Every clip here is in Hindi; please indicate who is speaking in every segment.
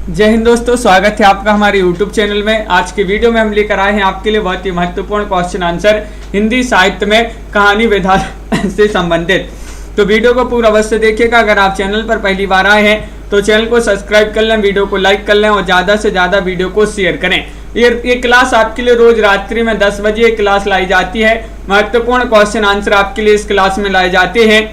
Speaker 1: जय हिंद दोस्तों, स्वागत है आपका हमारे YouTube चैनल में। आज के वीडियो में हम लेकर आए हैं आपके लिए बहुत ही महत्वपूर्ण क्वेश्चन आंसर हिंदी साहित्य में कहानी विधान से संबंधित। तो वीडियो को पूरा अवश्य देखिएगा। अगर आप चैनल पर पहली बार आए हैं तो चैनल को सब्सक्राइब कर लें, वीडियो को लाइक कर लें और ज़्यादा से ज़्यादा वीडियो को शेयर करें। ये क्लास आपके लिए रोज रात्रि में 10 बजे क्लास लाई जाती है। महत्वपूर्ण क्वेश्चन आंसर आपके लिए इस क्लास में लाए जाते हैं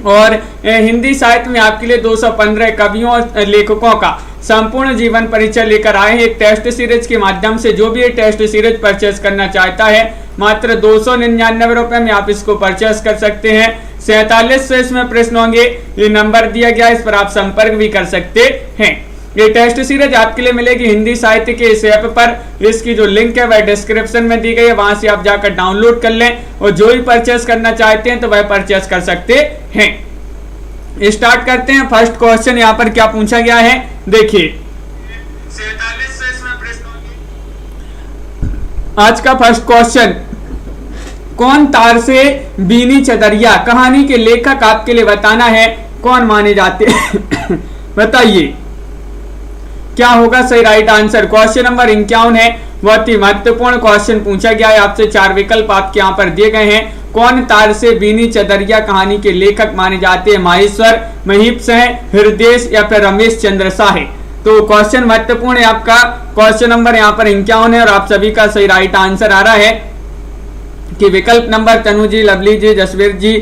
Speaker 1: और हिंदी साहित्य में आपके लिए 215 कवियों और लेखकों का संपूर्ण जीवन परिचय लेकर आए हैं एक टेस्ट सीरीज के माध्यम से। जो भी ये टेस्ट सीरीज परचेस करना चाहता है मात्र 299 रुपए में आप इसको परचेस कर सकते हैं। 4700 इसमें प्रश्न होंगे, ये नंबर दिया गया, इस पर आप संपर्क भी कर सकते हैं। ये टेस्ट सीरीज आपके लिए मिलेगी हिंदी साहित्य के इस ऐप पर। इसकी जो लिंक है वह डिस्क्रिप्शन में दी गई है, वहां से आप जाकर डाउनलोड कर लें और जो भी परचेस करना चाहते हैं तो वह परचेस कर सकते हैं। स्टार्ट करते हैं। फर्स्ट क्वेश्चन यहाँ पर क्या पूछा गया है, देखिए 4700 इसमें प्रश्न होंगे। आज का फर्स्ट क्वेश्चन, कौन तार से बीनी चदरिया कहानी के लेखक आपके लिए बताना है, कौन माने जाते हैं बताइए क्या होगा सही राइट आंसर। क्वेश्चन नंबर 51 है, बहुत ही महत्वपूर्ण क्वेश्चन पूछा गया है आपसे। 4 विकल्प आपके यहाँ पर दिए गए हैं। कौन तार से बीनी चदरिया कहानी के लेखक माने जाते हैं, माहेश्वर, महीप शाह, हृदय या फिर रमेश चंद्र शाह। तो क्वेश्चन महत्वपूर्ण है आपका। क्वेश्चन नंबर यहाँ पर 51 है और आप सभी का सही राइट आंसर आ रहा है कि विकल्प नंबर तनु जी, लवली जी, जसवीर जी,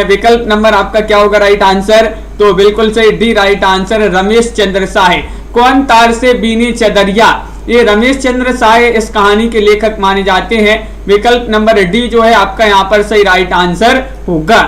Speaker 1: विकल्प नंबर आपका क्या होगा राइट आंसर। तो बिल्कुल सही D right answer, Ramesh Chandra Shah. कौन तार से बीनी चदरिया, ये रमेश चंद्र शाह इस कहानी के लेखक माने जाते हैं। विकल्प नंबर डी जो है आपका यहाँ पर सही राइट आंसर होगा।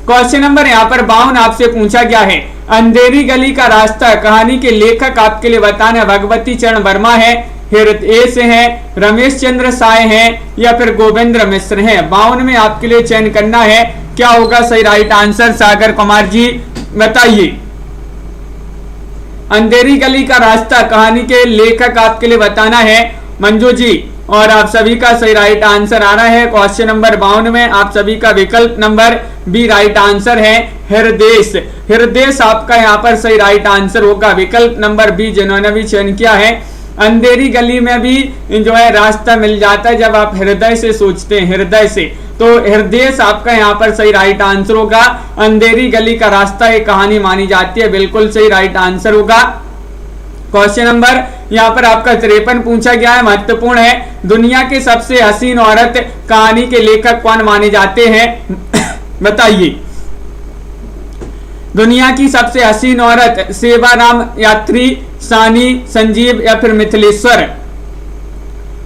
Speaker 1: क्वेश्चन नंबर यहाँ पर 52 आपसे पूछा गया है, अंधेरी गली का रास्ता कहानी के लेखक आपके लिए बताना भगवती चरण वर्मा है, हृदय से है, रमेश चंद्र शाह है या फिर गोविंद्र मिश्र है। 52 में आपके लिए चयन करना है, क्या होगा सही राइट आंसर। सागर कुमार जी बताइए। अंधेरी गली का रास्ता कहानी के लेखक आपके लिए बताना है मंजू जी, और आप सभी का सही राइट आंसर आ रहा है। क्वेश्चन नंबर 52 में आप सभी का विकल्प नंबर बी राइट आंसर है, हृदय। हृदय आपका यहाँ पर सही राइट आंसर होगा। विकल्प नंबर बी जिन्होंने भी चयन किया है, अंधेरी गली में भी जो है रास्ता मिल जाता है जब आप हृदय से सोचते हैं, हृदय से। तो हृदय आपका यहाँ पर सही राइट आंसर होगा। अंधेरी गली का रास्ता एक कहानी मानी जाती है, बिल्कुल सही राइट आंसर होगा। क्वेश्चन नंबर यहाँ पर आपका 53 पूछा गया है, महत्वपूर्ण है। दुनिया की सबसे हसीन औरत कहानी के लेखक कौन माने जाते हैं बताइए। दुनिया की सबसे हसीन औरत सेवाराम यात्री, सानी, संजीव या फिर मिथिलेश्वर।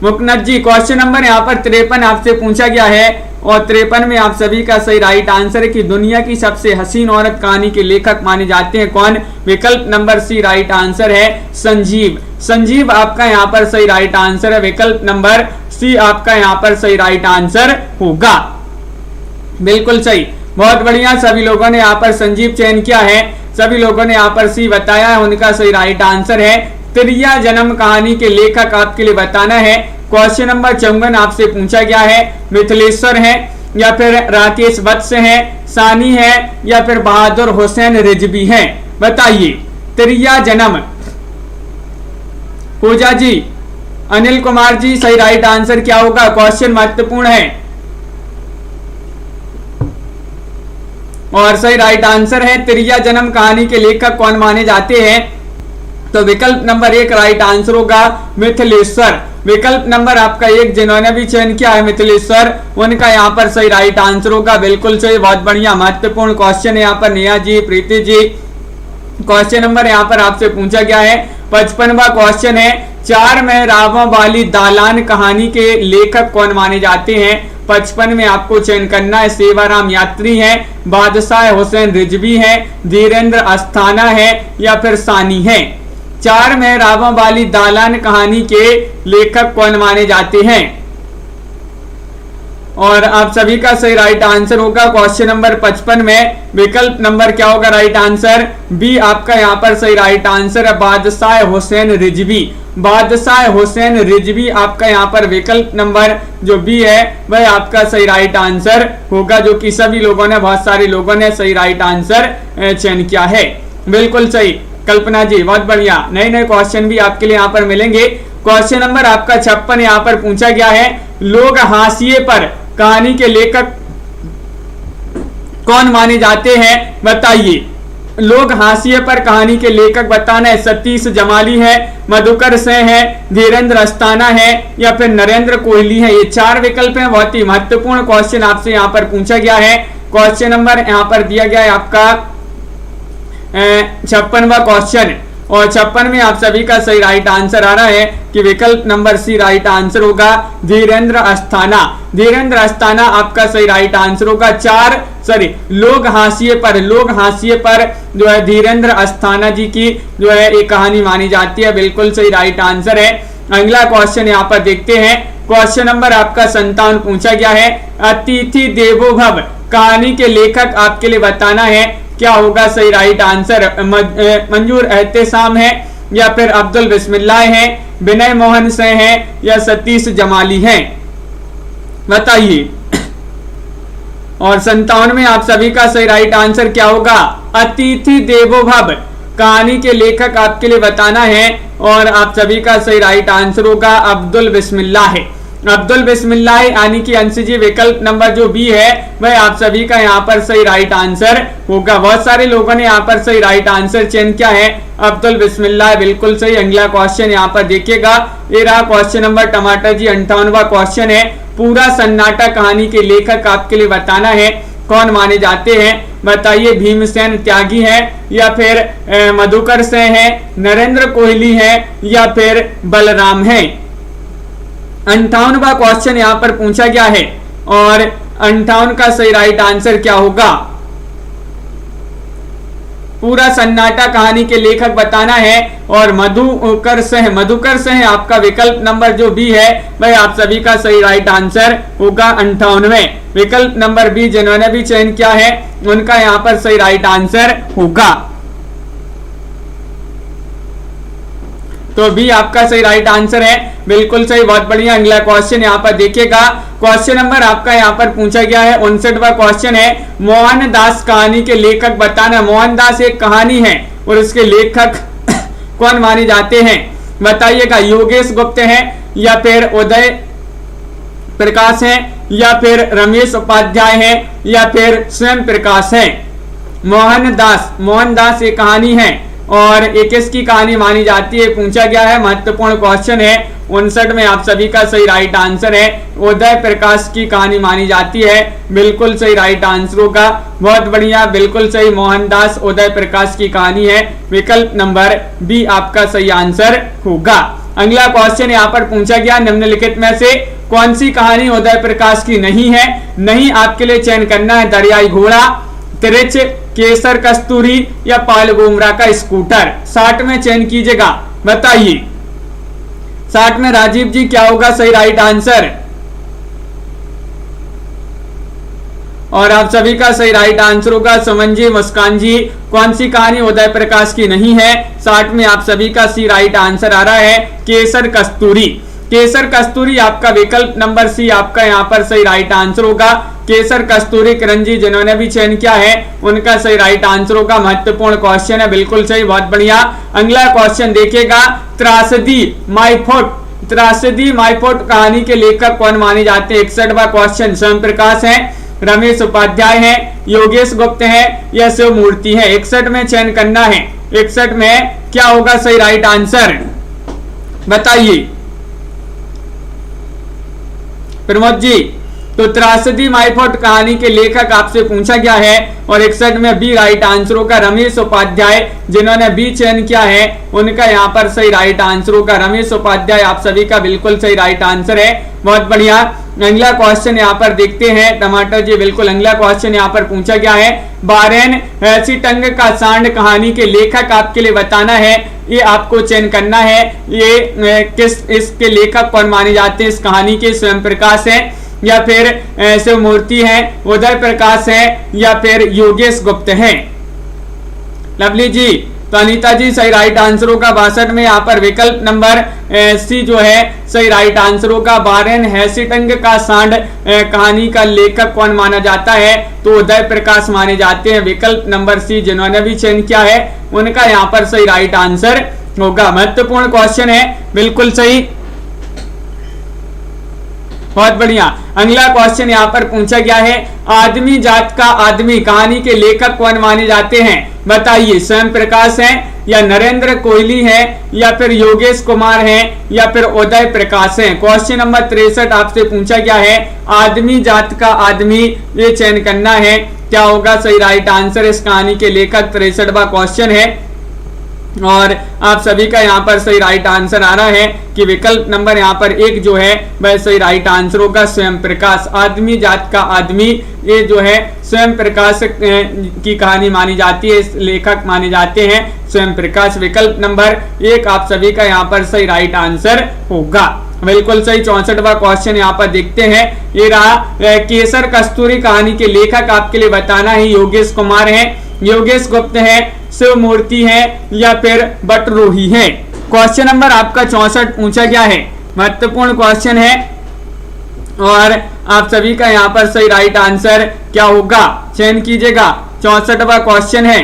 Speaker 1: मुकनद जी क्वेश्चन नंबर यहाँ पर 53 आपसे पूछा गया है और 53 में आप सभी का सही राइट आंसर है कि दुनिया की सबसे हसीन औरत कहानी के लेखक माने जाते हैं कौन। विकल्प नंबर सी राइट आंसर है, संजीव। संजीव आपका यहाँ पर सही राइट आंसर है। विकल्प नंबर सी आपका यहाँ पर सही राइट आंसर होगा, बिल्कुल सही, बहुत बढ़िया। सभी लोगों ने यहाँ पर संजीव चयन किया है, सभी लोगों ने यहाँ पर सी बताया है, उनका सही राइट आंसर है। त्रिया जन्म कहानी के लेखक आपके लिए बताना है। क्वेश्चन नंबर 54 आपसे पूछा गया है, मिथिलेश्वर है या फिर राकेश वत्स है, सानी है या फिर बहादुर हुसैन रिजवी है, बताइए। त्रिया जन्म, पूजा जी, अनिल कुमार जी, सही राइट आंसर क्या होगा। क्वेश्चन महत्वपूर्ण है और सही राइट आंसर है त्रिया जन्म कहानी के लेखक कौन माने जाते हैं। तो विकल्प नंबर 1 राइट आंसर होगा, मिथिलेश्वर। विकल्प नंबर आपका 1 जिन्होंने भी चयन किया है मिथिलेश्वर, उनका यहाँ पर सही राइट आंसर होगा, बिल्कुल सही, बहुत बढ़िया। महत्वपूर्ण क्वेश्चन है यहाँ पर नेहा जी, प्रीति जी। क्वेश्चन नंबर यहाँ पर आपसे पूछा गया है 55वां क्वेश्चन है, 4 मेहराबों वाली दालान कहानी के लेखक कौन माने जाते हैं। 55 में आपको चयन करना है, सेवाराम यात्री है, बादशाह हुसैन रिजवी है, धीरेन्द्र अस्थाना है या फिर सानी है। 4 मेहराबों वाली दालान कहानी के लेखक कौन माने जाते हैं और आप सभी का सही राइट आंसर होगा क्वेश्चन नंबर 55 में। विकल्प नंबर क्या होगा राइट आंसर, बी आपका यहाँ पर सही राइट आंसर है, बादशाह हुसैन रिजवी। बादशाह हुसैन रिजवी आपका यहाँ पर विकल्प नंबर जो बी है वह आपका सही राइट आंसर होगा, जो कि सभी लोगों ने, बहुत सारे लोगों ने सही राइट आंसर चयन किया है, बिल्कुल सही। कल्पना जी, बहुत बढ़िया, नए नए क्वेश्चन भी आपके लिए यहाँ पर मिलेंगे। क्वेश्चन नंबर आपका 56 यहाँ पर पूछा गया है, लोग हाशिए पर कहानी के लेखक कौन माने जाते हैं, बताइए। लोग हाशिए पर कहानी के लेखक बताना है, सतीश जमाली है, मधुकर सिंह है, धीरेन्द्र अस्थाना है या फिर नरेंद्र कोहली है। ये 4 विकल्प हैं। बहुत ही महत्वपूर्ण क्वेश्चन आपसे यहाँ पर पूछा गया है। क्वेश्चन नंबर यहाँ पर दिया गया है आपका 56वां क्वेश्चन, और 56 में आप सभी का सही राइट आंसर आ रहा है कि विकल्प नंबर सी राइट आंसर होगा, धीरेन्द्र अस्थाना। धीरेन्द्र अस्थाना आपका सही राइट आंसर होगा। लोग हाशिए पर जो है धीरेन्द्र अस्थाना जी की जो है एक कहानी मानी जाती है, बिल्कुल सही राइट आंसर है। अगला क्वेश्चन यहाँ पर देखते हैं। क्वेश्चन नंबर आपका 57 पूछा गया है, अतिथि देवो भव कहानी के लेखक आपके लिए बताना है, क्या होगा सही राइट आंसर। मंजूर एहतेशाम है या फिर अब्दुल बिस्मिल्लाह है, विनय मोहन सिंह है या सतीश जमाली है, बताइए। और 57 में आप सभी का सही राइट आंसर क्या होगा, अतिथि देवो भव कहानी के लेखक आपके लिए बताना है, और आप सभी का सही राइट आंसर होगा अब्दुल बिस्मिल्लाह है। अब्दुल बिस्मिल्लाह यानी कि अंशी जी विकल्प नंबर जो बी है वह आप सभी का यहाँ पर सही राइट आंसर होगा। बहुत सारे लोगों ने यहाँ पर सही राइट आंसर चयन किया है, अब्दुल बिस्मिल्लाह बिल्कुल सही। अगला क्वेश्चन यहाँ पर देखिएगा, ये रहा क्वेश्चन नंबर टमाटर जी 58वां क्वेश्चन है, पूरा सन्नाटा कहानी के लेखक आपके लिए बताना है, कौन माने जाते हैं, बताइए। भीमसेन त्यागी है या फिर मधुकर सिंह है, नरेंद्र कोहली है या फिर बलराम है। 58वां क्वेश्चन यहाँ पर पूछा गया है, और 58 का सही राइट आंसर क्या होगा, पूरा सन्नाटा कहानी के लेखक बताना है, और मधुकर सिंह आपका विकल्प नंबर जो बी है वह आप सभी का सही राइट आंसर होगा। 58 विकल्प नंबर बी जिन्होंने भी चयन किया है उनका यहाँ पर सही राइट आंसर होगा, तो बी आपका सही राइट आंसर है, बिल्कुल सही, बहुत बढ़िया। अगला क्वेश्चन यहाँ पर देखिएगा। क्वेश्चन नंबर आपका यहाँ पर पूछा गया है 59वां क्वेश्चन है, मोहनदास कहानी के लेखक बताना। मोहनदास एक कहानी है और उसके लेखक कौन माने जाते हैं, बताइएगा। योगेश गुप्त है या फिर उदय प्रकाश है या फिर रमेश उपाध्याय है या फिर स्वयं प्रकाश है। मोहनदास एक कहानी है और ये किसकी कहानी मानी जाती है, पूछा गया है, महत्वपूर्ण क्वेश्चन है। 59 में आप सभी का सही राइट आंसर है, उदय प्रकाश की कहानी मानी जाती है, बिल्कुल सही राइट आंसर होगा। बहुत बढ़िया, बिल्कुल सही, मोहनदास उदय प्रकाश की कहानी है, विकल्प नंबर बी आपका सही आंसर होगा। अगला क्वेश्चन यहाँ पर पूछा गया, निम्नलिखित में से कौन सी कहानी उदय प्रकाश की नहीं है। नहीं आपके लिए चयन करना है, दरियाई घोड़ा, तिरछ, केसर कस्तूरी या पाल गोमरा का स्कूटर। 60 में चयन कीजिएगा, बताइए। 60 में राजीव जी क्या होगा सही राइट आंसर, और आप सभी का सही राइट आंसर होगा सुमन जी, मुस्कान जी। कौन सी कहानी उदय प्रकाश की नहीं है, 60 में आप सभी का सी राइट आंसर आ रहा है, केसर कस्तूरी। केसर कस्तूरी आपका विकल्प नंबर सी आपका यहाँ पर सही राइट आंसर होगा। केसर कस्तूरी किरण जी जिन्होंने भी चयन किया है उनका सही राइट आंसर होगा। महत्वपूर्ण क्वेश्चन है, बिल्कुल सही, बहुत बढ़िया। अगला क्वेश्चन देखिएगा, त्रासदी माईफोर्ट कहानी के लेखक कौन माने जाते हैं। 61वां क्वेश्चन, स्वयं प्रकाश है, रमेश उपाध्याय है, योगेश गुप्त है या शिव मूर्ति है। 61 में चयन करना है, 61 में क्या होगा सही राइट आंसर, बताइए प्रमोद जी। तो त्रासदी माईफोर्ट कहानी के लेखक आपसे पूछा गया है और 61 में बी राइट आंसर होगा। रमेश उपाध्याय जिन्होंने बी चयन किया है उनका यहाँ पर सही राइट आंसर होगा। रमेश उपाध्याय आप सभी का बिल्कुल सही राइट आंसर है, बहुत बढ़िया। अगला क्वेश्चन यहाँ पर देखते हैं, टमाटर जी बिल्कुल। अगला क्वेश्चन यहाँ पर पूछा गया है, बारेन हैसीटंग का सांड कहानी के लेखक आपके लिए बताना है। ये आपको चयन करना है, ये इसके लेखक कौन माने जाते हैं इस कहानी के। स्वयं प्रकाश है या फिर शिव मूर्ति है, उदय प्रकाश है या फिर योगेश गुप्त है। लवली जी तो अनीता जी सही राइट आंसर होगा 62 में यहाँ पर विकल्प नंबर सी जो है सही राइट आंसर होगा। वारेन हेस्टिंग का सांड कहानी का लेखक कौन माना जाता है? तो उदय प्रकाश माने जाते हैं। विकल्प नंबर सी जिन्होंने भी चयन किया है उनका यहाँ पर सही राइट आंसर होगा। महत्वपूर्ण क्वेश्चन है, बिल्कुल सही, बहुत बढ़िया। अगला क्वेश्चन यहाँ पर पूछा गया है, आदमी जात का आदमी कहानी के लेखक कौन माने जाते हैं? बताइए, स्वयं प्रकाश हैं या नरेंद्र कोहली है या फिर योगेश कुमार है या फिर उदय प्रकाश है? क्वेश्चन नंबर 63 आपसे पूछा गया है, आदमी जात का आदमी, ये चयन करना है। क्या होगा सही राइट आंसर इस कहानी के लेखक? 63वां क्वेश्चन है और आप सभी का यहाँ पर सही राइट आंसर आ रहा है कि विकल्प नंबर यहाँ पर 1 जो है वह सही राइट आंसर होगा, स्वयं प्रकाश। आदमी जात का आदमी, ये जो है स्वयं प्रकाश की कहानी मानी जाती है, इस लेखक माने जाते हैं स्वयं प्रकाश। विकल्प नंबर 1 आप सभी का यहाँ पर सही राइट आंसर होगा, बिल्कुल सही। 64वां क्वेश्चन यहाँ पर देखते हैं, ये रहा, केसर कस्तूरी कहानी के लेखक आपके लिए बताना है। योगेश कुमार है, योगेश गुप्त है, शिव मूर्ति है या फिर बटरोही है? क्वेश्चन नंबर आपका 64 पूछा गया है, महत्वपूर्ण क्वेश्चन है और आप सभी का यहाँ पर सही राइट आंसर क्या होगा चयन कीजिएगा। 64वां क्वेश्चन है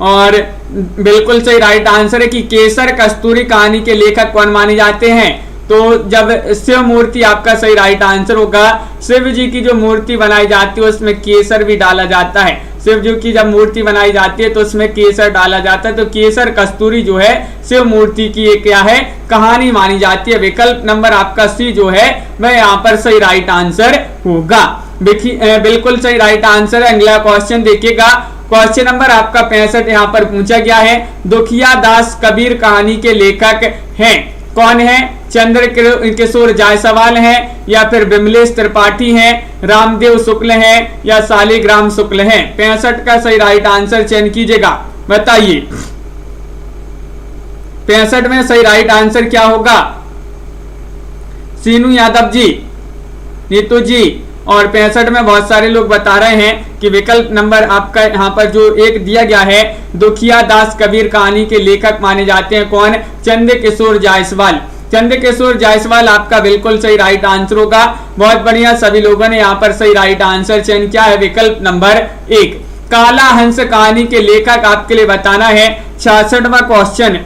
Speaker 1: और बिल्कुल सही राइट आंसर है कि केसर कस्तूरी कहानी के लेखक कौन माने जाते हैं? तो जब शिव मूर्ति आपका सही राइट आंसर होगा। शिव जी की जो मूर्ति बनाई जाती है उसमें केसर भी डाला जाता है। शिव जी की जब मूर्ति बनाई जाती है तो उसमें केसर डाला जाता है, तो केसर कस्तूरी जो है शिव मूर्ति की एक क्या है कहानी मानी जाती है। विकल्प नंबर आपका सी जो है वह यहाँ पर सही राइट आंसर होगा, बिल्कुल सही राइट आंसर है। अगला क्वेश्चन देखिएगा, क्वेश्चन नंबर आपका 65 यहाँ पर पूछा गया है, दुखिया दास कबीर कहानी के लेखक हैं, कौन है? चंद्र किशोर जायसवाल है या फिर विमलेश त्रिपाठी है, रामदेव शुक्ल है या शालिग्राम शुक्ल है? 65 का सही राइट आंसर चयन कीजिएगा, बताइए 65 में सही राइट आंसर क्या होगा? सीनू यादव जी, नीतू जी, और 65 में बहुत सारे लोग बता रहे हैं कि विकल्प नंबर आपका यहाँ पर जो 1 दिया गया है, दुखिया दास कबीर कहानी के लेखक माने जाते हैं कौन? चंद्र किशोर जायसवाल। चंद्र किशोर जायसवाल आपका बिल्कुल सही राइट आंसर होगा, बहुत बढ़िया। सभी लोगों ने यहाँ पर सही राइट आंसर चयन किया है, विकल्प नंबर 1। काला हंस कहानी के लेखक आपके लिए बताना है, 66वां क्वेश्चन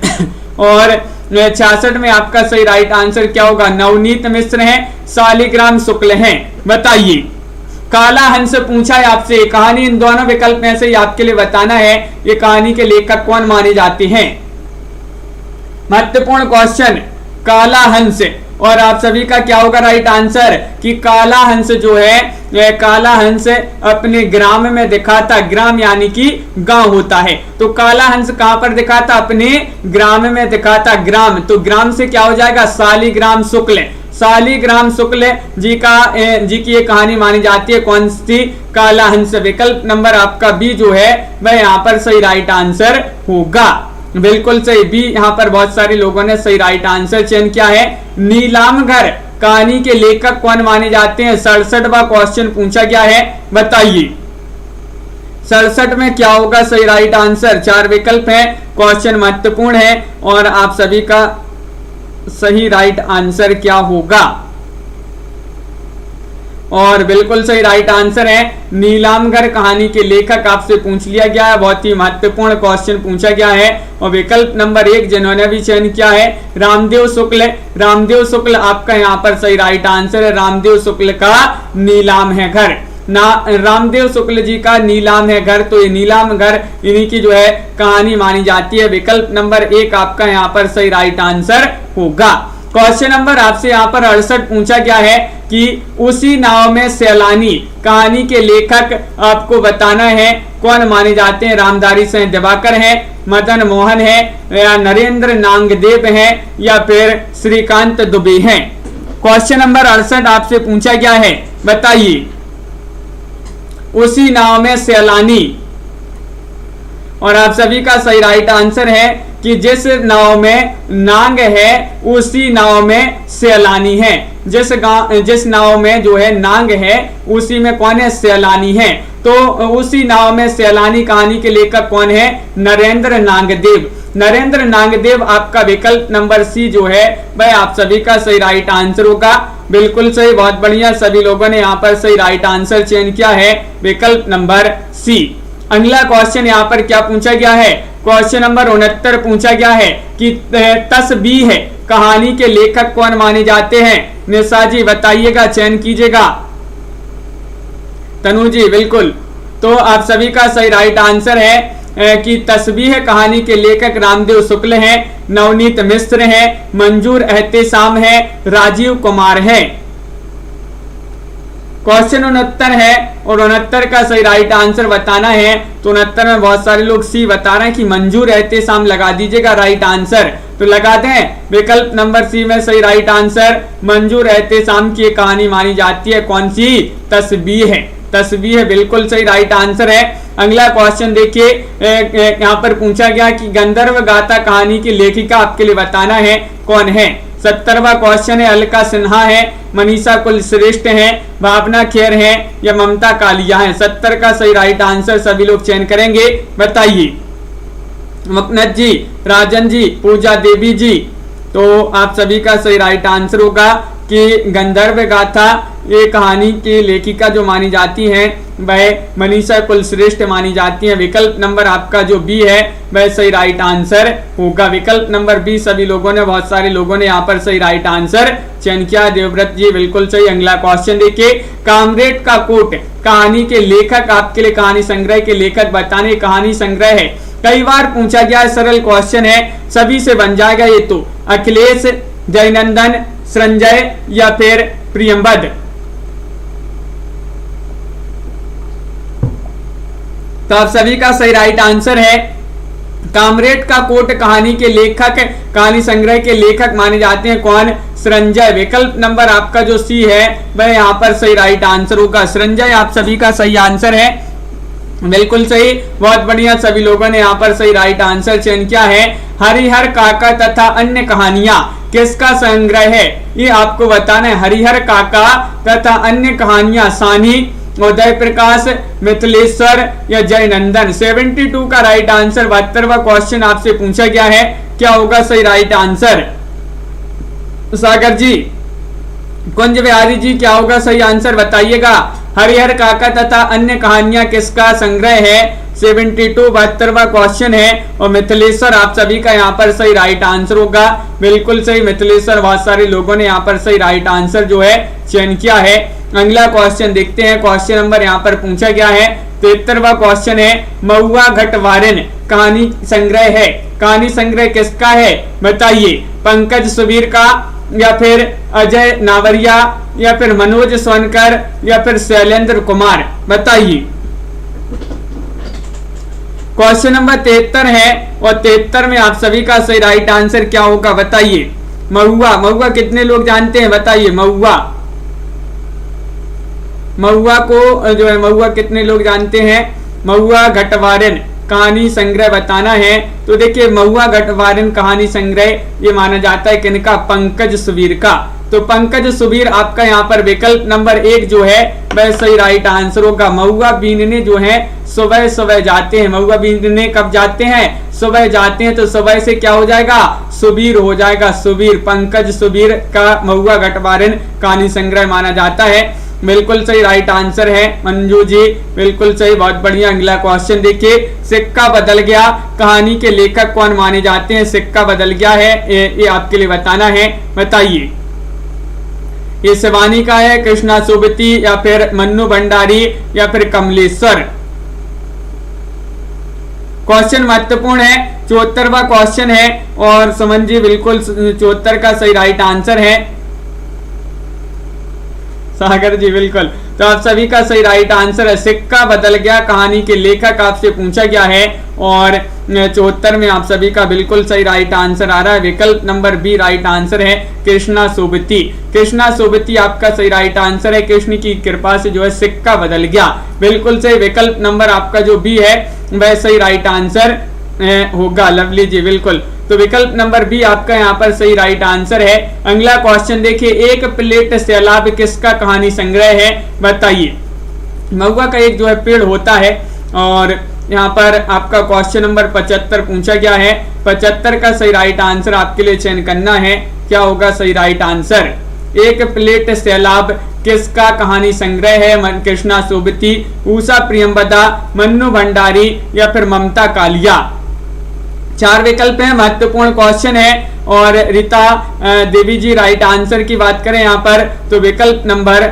Speaker 1: और 66 में आपका सही राइट आंसर क्या होगा? नवनीत मिश्र है, शालिग्राम शुक्ल है, बताइए। काला हंस पूछा है आपसे कहानी, इन दोनों विकल्प में से आपके लिए बताना है ये कहानी के लेखक कौन माने जाते हैं। महत्वपूर्ण क्वेश्चन, काला हंस, और आप सभी का क्या होगा राइट आंसर कि काला हंस जो है काला हंस अपने ग्राम में दिखाता, ग्राम यानी कि गांव होता है, तो काला हंस कहां पर दिखाता? अपने ग्राम में दिखाता, ग्राम, तो ग्राम से क्या हो जाएगा? शालिग्राम शुक्ल। शालिग्राम शुक्ल जी की ये कहानी मानी जाती है, कौन सी? काला हंस। विकल्प नंबर आपका बी जो है वह यहाँ पर सही राइट आंसर होगा, बिल्कुल सही बी। यहाँ पर बहुत सारे लोगों ने सही राइट आंसर चयन किया है। नीलामघर कहानी के लेखक कौन माने जाते हैं? 67वां क्वेश्चन पूछा गया है, बताइए 67 में क्या होगा सही राइट आंसर? 4 विकल्प हैं, क्वेश्चन महत्वपूर्ण है और आप सभी का सही राइट आंसर क्या होगा? और बिल्कुल सही राइट आंसर है नीलामघर कहानी के लेखक आपसे पूछ लिया गया है, बहुत ही महत्वपूर्ण क्वेश्चन पूछा गया है। और विकल्प नंबर 1 जिन्होंने भी चयन किया है रामदेव शुक्ल, रामदेव शुक्ल आपका यहाँ पर सही राइट आंसर है। रामदेव शुक्ल का नीलाम है घर ना, रामदेव शुक्ल जी का नीलाम है घर, तो ये नीलाम घर इन्हीं की जो है कहानी मानी जाती है। विकल्प नंबर 1 आपका यहाँ पर सही राइट आंसर होगा। क्वेश्चन नंबर आपसे यहाँ पर 68 पूछा गया है कि उसी नाव में सैलानी कहानी के लेखक आपको बताना है, कौन माने जाते हैं? रामधारी सिंह दिवाकर है, मदन मोहन है या नरेंद्र नांगदेव है या फिर श्रीकांत दुबे हैं? क्वेश्चन नंबर 68 आपसे पूछा गया है, बताइए उसी नाव में सैलानी, और आप सभी का सही राइट आंसर है कि जिस नाव में नांग है उसी नाव में सैलानी है। जिस नाव में जो है नांग है उसी में कौन है, सैलानी है। तो उसी नाव में सैलानी कहानी के लेखक कौन है, नरेंद्र नांगदेव। नरेंद्र नांगदेव आपका विकल्प नंबर सी जो है वह आप सभी का सही राइट आंसर होगा। बिल्कुल सही, बहुत बढ़िया, सभी लोगों ने यहाँ पर सही राइट आंसर चयन किया है, विकल्प नंबर सी। अगला क्वेश्चन यहाँ पर क्या पूछा गया है, क्वेश्चन नंबर 69 पूछा गया है कि तस्बीह कहानी के लेखक कौन माने जाते हैं। निशा जी बताइएगा, चयन कीजिएगा। तनु जी बिल्कुल, तो आप सभी का सही राइट आंसर है कि तस्बीह कहानी के लेखक रामदेव शुक्ल हैं, नवनीत मिश्र हैं, मंजूर एहतेशाम है, राजीव कुमार है। क्वेश्चन 69 है और 69 का सही राइट आंसर बताना है। तो 69 में बहुत सारे लोग सी बता रहे हैं कि मंजूर एहतेशाम लगा दीजिएगा राइट आंसर, तो लगा दें विकल्प नंबर सी में सही राइट आंसर मंजूर एहतेशाम की कहानी मानी जाती है। कौन सी, तस्बीह है। तस्बीह बिल्कुल सही राइट आंसर है। अगला क्वेश्चन देखिए, यहाँ पर पूछा गया कि गंधर्व गाथा कहानी की लेखिका आपके लिए बताना है, कौन है। 70वां क्वेश्चन है, अलका सिन्हा है, मनीषा कुलश्रेष्ठ है, भावना खेर है या ममता कालिया है। 70 का सही राइट आंसर सभी लोग चयन करेंगे, बताइए। मकनत जी, राजन जी, पूजा देवी जी, तो आप सभी का सही राइट आंसर होगा कि गंधर्व गाथा ये कहानी की लेखिका जो मानी जाती है वह मनीषा कुलश्रेष्ठ मानी जाती है। विकल्प नंबर आपका जो बी है वह सही राइट आंसर होगा, विकल्प नंबर बी। सभी लोगों ने, बहुत सारे लोगों ने यहाँ पर सही राइट आंसर चयन किया। देवव्रत जी बिल्कुल सही। अगला क्वेश्चन देखिए, कामरेड का कोट कहानी के लेखक आपके लिए कहानी संग्रह के लेखक बताने, कहानी संग्रह है, कई बार पूछा गया है, सरल क्वेश्चन है, सभी से बन जाएगा ये तो। अखिलेश, जयनंदन, संजय या फिर प्रियंबद। तो आप सभी का सही राइट आंसर है कामरेड का कोट कहानी के लेखक, कहानी संग्रह के लेखक माने जाते हैं कौन, संजय। विकल्प नंबर आपका जो सी है वह यहाँ पर सही राइट आंसर होगा, संजय आप सभी का सही आंसर है, बिल्कुल सही, बहुत बढ़िया। सभी लोगों ने यहाँ पर सही राइट आंसर चयन किया है। हरिहर काका तथा अन्य कहानियां किसका संग्रह है, ये आपको बताना है। हरिहर काका तथा अन्य कहानियां, सानी, उदय प्रकाश, मिथिलेश्वर या जयनंदन। 72 का राइट आंसर। 72वां क्वेश्चन आपसे पूछा गया है, क्या होगा सही राइट आंसर। सागर जी, कुंज बिहारी जी, क्या होगा सही आंसर बताइएगा। हरिहर काका तथा अन्य कहानियां किसका संग्रह है, 72 72वां क्वेश्चन है। और मिथिलेश्वर आप सभी का यहाँ पर सही राइट आंसर होगा, बिल्कुल सही, मिथिलेश्वर। बहुत सारे लोगों ने यहाँ पर सही राइट आंसर जो है चयन किया है। अगला क्वेश्चन देखते हैं, क्वेश्चन नंबर यहाँ पर पूछा गया है 73वां क्वेश्चन है, महुआ घटवारिन कहानी संग्रह है, कहानी संग्रह किसका है बताइए। पंकज सुबीर का या फिर अजय नावरिया या फिर मनोज सोनकर या फिर शैलेंद्र कुमार, बताइए। क्वेश्चन नंबर 73 है और 73 में आप सभी का सही राइट आंसर क्या होगा बताइए। महुआ, महुआ कितने लोग जानते हैं बताइए। महुआ, महुआ को जो है, महुआ कितने लोग जानते हैं। महुआ घटवारिन कहानी संग्रह बताना है। तो देखिए, महुआ घटवारिन कहानी संग्रह ये माना जाता है किनका, पंकज सुबीर का। तो पंकज सुबीर आपका यहाँ पर विकल्प नंबर 1 जो है वह सही राइट आंसर होगा। महुआ बीनने जो है सुबह सुबह जाते हैं, महुआ बीनने कब जाते हैं, सुबह जाते हैं। तो सुबह से क्या हो जाएगा, सुबीर हो जाएगा, सुबीर। पंकज सुबीर का महुआ घटवारिन कहानी संग्रह माना जाता है, बिल्कुल सही राइट आंसर है। मंजू जी बिल्कुल सही, बहुत बढ़िया। अगला क्वेश्चन देखिए, सिक्का बदल गया कहानी के लेखक कौन माने जाते हैं। सिक्का बदल गया है ये आपके लिए बताना है, बताइए। ये शिवानी का है, कृष्णा सोबती या फिर मन्नू भंडारी या फिर कमलेश्वर। क्वेश्चन महत्वपूर्ण है, 74वां क्वेश्चन है और समन जी बिल्कुल 74 का सही राइट आंसर है। सागर जी बिल्कुल, तो आप सभी का सही राइट आंसर है। सिक्का बदल गया कहानी के लेखक आपसे पूछा गया है और 74 में आप सभी का बिल्कुल सही राइट आंसर आ रहा है। विकल्प नंबर बी राइट आंसर है, कृष्णा सोबती। कृष्णा सोबती आपका सही राइट आंसर है। कृष्ण की कृपा से जो है सिक्का बदल गया, बिल्कुल सही। विकल्प नंबर आपका जो बी है वह सही राइट आंसर होगा। लवली जी बिल्कुल, तो विकल्प नंबर बी आपका यहाँ पर सही राइट आंसर है। अगला क्वेश्चन देखिए, एक प्लेट सैलाब किसका कहानी संग्रह है, बताइए। महुआ का एक जो है पेड़ होता है, और यहाँ पर आपका क्वेश्चन नंबर 75 पूछा गया है। 75 का सही राइट आंसर आपके लिए चयन करना है। क्या होगा सही राइट आंसर? एक प्लेट सैलाब किसका कहानी संग्रह है? कृष्णा सोबती, उषा प्रियंवदा, मन्नू भंडारी या फिर ममता कालिया। 4 विकल्प हैं, महत्वपूर्ण क्वेश्चन है। और रीता देवी जी राइट आंसर की बात करें यहाँ पर, तो विकल्प नंबर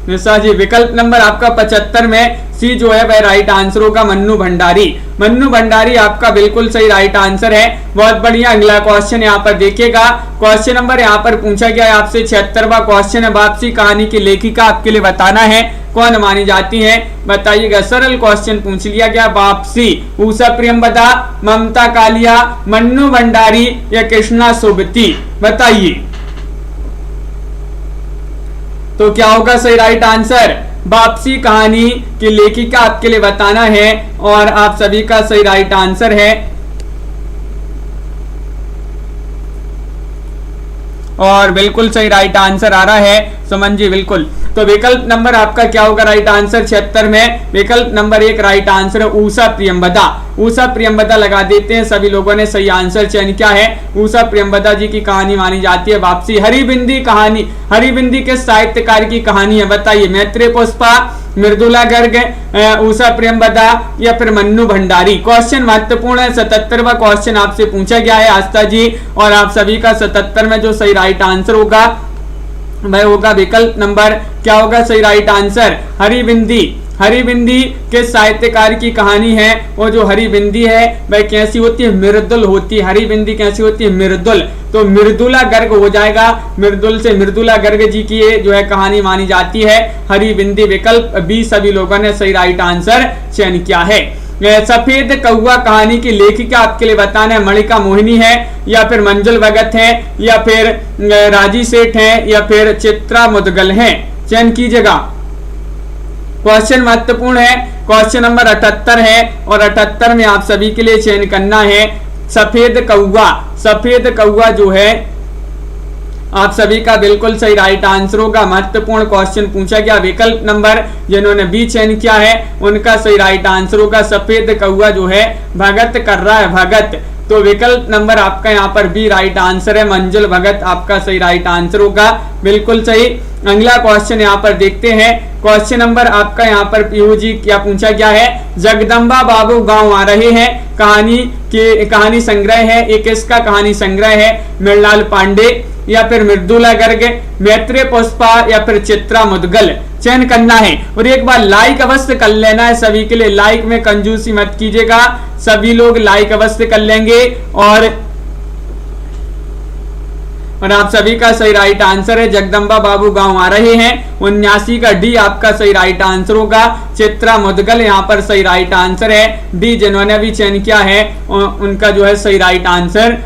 Speaker 1: निशा जी, विकल्प नंबर आपका 75 में सी जो है वह राइट आंसर होगा, मन्नू भंडारी। मन्नू भंडारी आपका बिल्कुल सही राइट आंसर है। बहुत बढ़िया। अगला क्वेश्चन यहाँ पर देखिएगा, क्वेश्चन नंबर यहाँ पर पूछा गया है आपसे 76वां क्वेश्चन है। वापसी कहानी की लेखिका आपके लिए बताना है, कौन मानी जाती है, बताइएगा। सरल क्वेश्चन पूछ लिया गया। वापसी, उषा प्रियंवदा, ममता कालिया, मन्नू भंडारी या कृष्णा सोबती, बताइए। तो क्या होगा सही राइट आंसर? वापसी कहानी की लेखिका आपके लिए बताना है, और आप सभी का सही राइट आंसर है। और बिल्कुल सही राइट आंसर आ रहा है सुमन जी, बिल्कुल। तो विकल्प नंबर आपका क्या होगा राइट आंसर 76 में? विकल्प नंबर 1 राइट आंसर है, उषा प्रियंवदा। उषा प्रियंवदा लगा देते हैं, सभी लोगों ने सही आंसर चयन किया है। उषा प्रियंवदा जी की कहानी मानी जाती है वापसी। हरिबिंदी कहानी, हरिबिंदी के साहित्यकार की कहानी है, बताइए। मैत्रेय पुष्पा, मृदुला गर्ग, उषा प्रियंवदा या फिर मन्नू भंडारी। क्वेश्चन महत्वपूर्ण है, 77वां क्वेश्चन आपसे पूछा गया है आस्था जी, और आप सभी का 77 में जो सही राइट आंसर होगा वह होगा विकल्प नंबर क्या होगा सही राइट आंसर? हरिबिंदी। हरिबिंदी के साहित्यकार की कहानी है। वो जो हरिबिंदी है वह कैसी होती है? मृदुल होती है। हरिबिंदी कैसी होती है? मृदुल। तो मृदुला गर्ग हो जाएगा, मृदुल से मृदुला गर्ग जी की ये जो है कहानी मानी जाती है हरिबिंदी। विकल्प बी सभी लोगों ने सही राइट आंसर चयन किया है। सफेद कौवा कहानी की लेखिका आपके लिए बताना है, मणिका मोहिनी है या फिर मंजुल भगत है या फिर राजी सेठ है या फिर चित्रा मुदगल है, चयन कीजिएगा। क्वेश्चन महत्वपूर्ण है, क्वेश्चन नंबर 78 है, और 78 में आप सभी के लिए चयन करना है सफेद कौवा। सफेद कौवा जो है आप सभी का बिल्कुल सही राइट आंसर होगा। महत्वपूर्ण क्वेश्चन पूछा गया। विकल्प नंबर जिन्होंने बी चयन किया है उनका सही राइट आंसर होगा सफेद कौवा जो है भगत कर रहा है, भगत। तो विकल्प नंबर आपका यहाँ पर बी राइट आंसर है, मंजुल भगत आपका सही राइट आंसर होगा, बिल्कुल सही। अगला क्वेश्चन यहाँ पर देखते हैं। क्वेश्चन नंबर आपका यहाँ पर पीयू जी क्या पूछा गया है? जगदम्बा बाबू गांव आ रहे हैं कहानी संग्रह है। एक इसका कहानी संग्रह है, मृणाल पांडे या फिर मृदुला गर्ग, मैत्रेय पुष्पा या फिर चित्रा मुदगल, चयन करना है। और एक बार लाइक अवश्य कर लेना है सभी के लिए, लाइक में कंजूसी मत कीजिएगा, सभी लोग लाइक अवश्य कर लेंगे। और आप सभी का सही राइट आंसर है जगदम्बा बाबू गांव आ रहे हैं, 79 का डी आपका सही राइट आंसर होगा। चित्रा मुदगल यहाँ पर सही राइट आंसर है, डी जिन्होंने भी चयन किया है उनका जो है सही राइट आंसर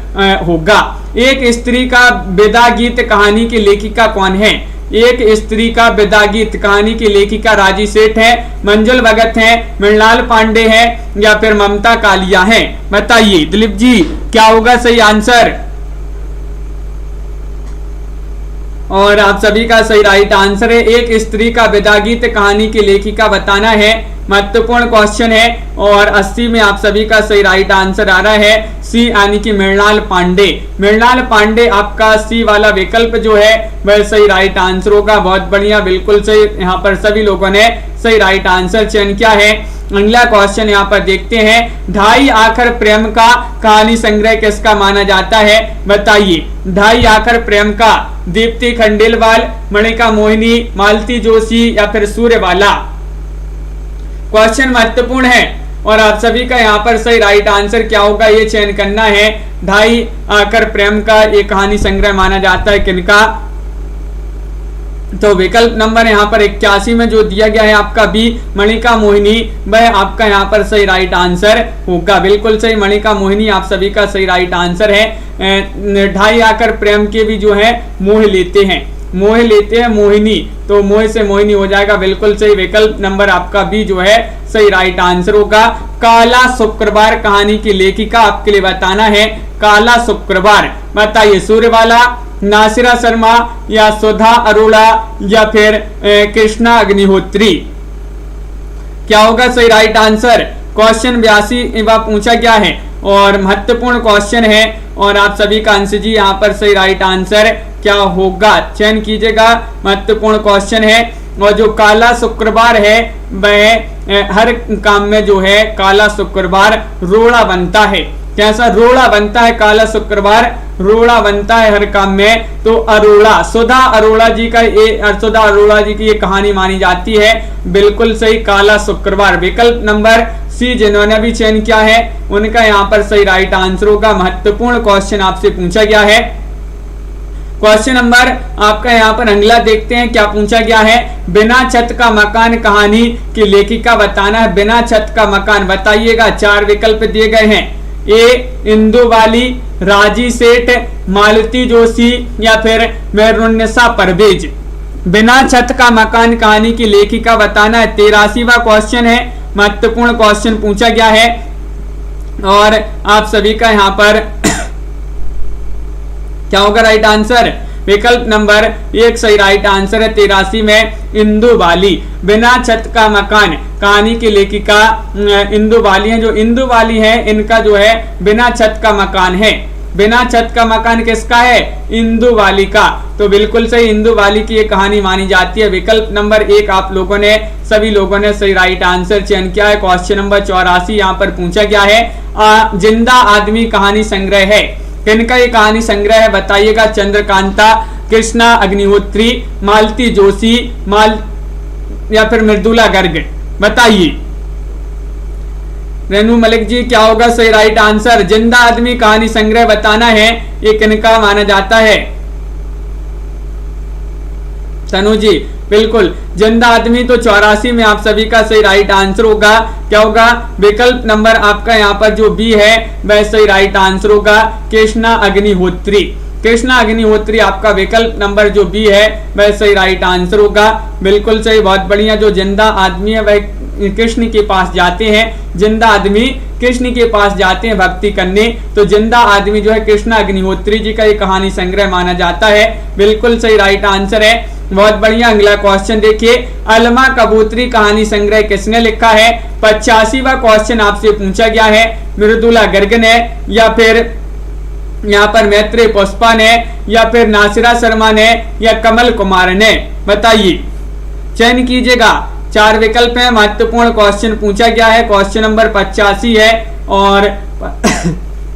Speaker 1: होगा। एक स्त्री का विदा गीत कहानी की लेखिका कौन है? एक स्त्री का विदा गीत कहानी की लेखिका राजी सेठ है, मंजुल भगत है, मृणाल पांडे है या फिर ममता कालिया है, बताइए दिलीप जी क्या होगा सही आंसर? और आप सभी का सही राइट आंसर है एक स्त्री का विदा गीत कहानी की लेखिका बताना है। महत्वपूर्ण क्वेश्चन है और 80 में आप सभी का सही राइट आंसर आ रहा है सी यानी कि मृणाल पांडे। मृणाल पांडे आपका सी वाला विकल्प जो है वह सही राइट आंसर होगा। बहुत बढ़िया, बिल्कुल सही, यहाँ पर सभी लोगों ने सही राइट आंसर चयन किया है। अगला क्वेश्चन यहाँ पर देखते हैं। ढाई आखर प्रेम का कहानी संग्रह किसका माना जाता है? बताइए। ढाई आखर प्रेम का दीप्ति खंडेलवाल, मणिका मोहिनी, मालती जोशी या फिर सूर्यवाला। क्वेश्चन महत्वपूर्ण है और आप सभी का यहाँ पर सही राइट आंसर क्या होगा ये चयन करना है। ढाई आखर प्रेम का ये कहानी संग्रह माना जाता है किनका? तो विकल्प नंबर यहाँ पर 81 में जो दिया गया है आपका बी मणिका मोहिनी, वह आपका यहाँ पर सही राइट आंसर होगा। बिल्कुल सही, मणिका मोहिनी आप सभी का सही राइट आंसर है। ढाई आकर प्रेम के भी जो है मोह लेते हैं। मोह लेते हैं मोहिनी, तो मोह से मोहिनी हो जाएगा, बिल्कुल सही। विकल्प नंबर आपका बी जो है सही राइट आंसर होगा। काला शुक्रवार कहानी की लेखिका आपके लिए बताना है, काला शुक्रवार। बताइए, सूर्यबाला, नासिरा शर्मा या सुधा अरोड़ा या फिर कृष्णा अग्निहोत्री, क्या होगा सही राइट आंसर। क्वेश्चन 82 पूछा गया है और महत्वपूर्ण क्वेश्चन है और आप सभी का आंसर जी यहाँ पर सही राइट आंसर क्या होगा, चयन कीजिएगा। महत्वपूर्ण क्वेश्चन है और जो काला शुक्रवार है वह हर काम में जो है काला शुक्रवार रोड़ा बनता है। कैसा रोड़ा बनता है, काला शुक्रवार रोड़ा बनता है हर काम में। तो अरोड़ा, सुधा अरोड़ा जी का सुधा अरोड़ा जी की ये कहानी मानी जाती है, बिल्कुल सही, काला शुक्रवार। विकल्प नंबर सी जिन्होंने भी चयन किया है उनका यहाँ पर सही राइट आंसर होगा। महत्वपूर्ण क्वेश्चन आपसे पूछा गया है। क्वेश्चन नंबर आपका यहाँ पर अगला देखते हैं क्या पूछा गया है। बिना छत का मकान कहानी की लेखिका बताना है। बिना छत का मकान बताइएगा, 4 विकल्प दिए गए हैं। ए इंदुवाली, राजी सेठ, मालती जोशी या फिर मेहरुन्निसा परवेज। बिना छत का मकान कहानी की लेखिका बताना है। 83वां क्वेश्चन है, महत्वपूर्ण क्वेश्चन पूछा गया है और आप सभी का यहाँ पर क्या होगा राइट आंसर। विकल्प नंबर 1 सही राइट आंसर है। 83 में इंदुवाली, बिना छत का मकान कहानी की लेखिका इंदुवाली है। जो इंदुवाली है इनका जो है बिना छत का मकान है। बिना छत का मकान किसका है, इंदुवाली का। तो बिल्कुल सही, इंदुवाली की ये कहानी मानी जाती है। विकल्प नंबर 1 आप लोगों ने सभी लोगों ने सही राइट आंसर चयन किया है। क्वेश्चन नंबर 84 यहाँ पर पूछा गया है। जिंदा आदमी कहानी संग्रह है, किनका ये कहानी संग्रह है बताइएगा। चंद्रकांता, कृष्णा अग्निहोत्री, मालती जोशी, या फिर मृदुला गर्ग, बताइए। रेनू मलिक जी क्या होगा सही राइट आंसर। जिंदा आदमी कहानी संग्रह बताना है, ये किनका माना जाता है। तनु जी बिल्कुल, जिंदा आदमी तो 84 में आप सभी का सही राइट आंसर होगा। क्या होगा, विकल्प नंबर आपका यहाँ पर जो बी है वह सही राइट आंसर होगा, कृष्णा अग्निहोत्री। कृष्णा अग्निहोत्री आपका विकल्प नंबर जो बी है वह सही राइट आंसर होगा, बिल्कुल सही, बहुत बढ़िया। जो जिंदा आदमी है वह कृष्ण के पास जाते हैं, जिंदा आदमी कृष्ण के पास जाते हैं भक्ति करने, तो जिंदा आदमी जो है कृष्णा अग्निहोत्री जी का ये कहानी संग्रह माना जाता है, बिल्कुल सही राइट आंसर है। बहुत बढ़िया। अगला क्वेश्चन देखिए, अलमा कबूतरी कहानी संग्रह किसने लिखा है। 85वां क्वेश्चन आपसे पूछा गया है। मृदुला गर्ग ने या फिर यहाँ पर मैत्रेय पुष्पा ने या फिर नासिरा शर्मा ने या कमल कुमार ने, बताइए, चयन कीजिएगा। 4 विकल्प है। महत्वपूर्ण क्वेश्चन पूछा गया है, क्वेश्चन नंबर 85 है और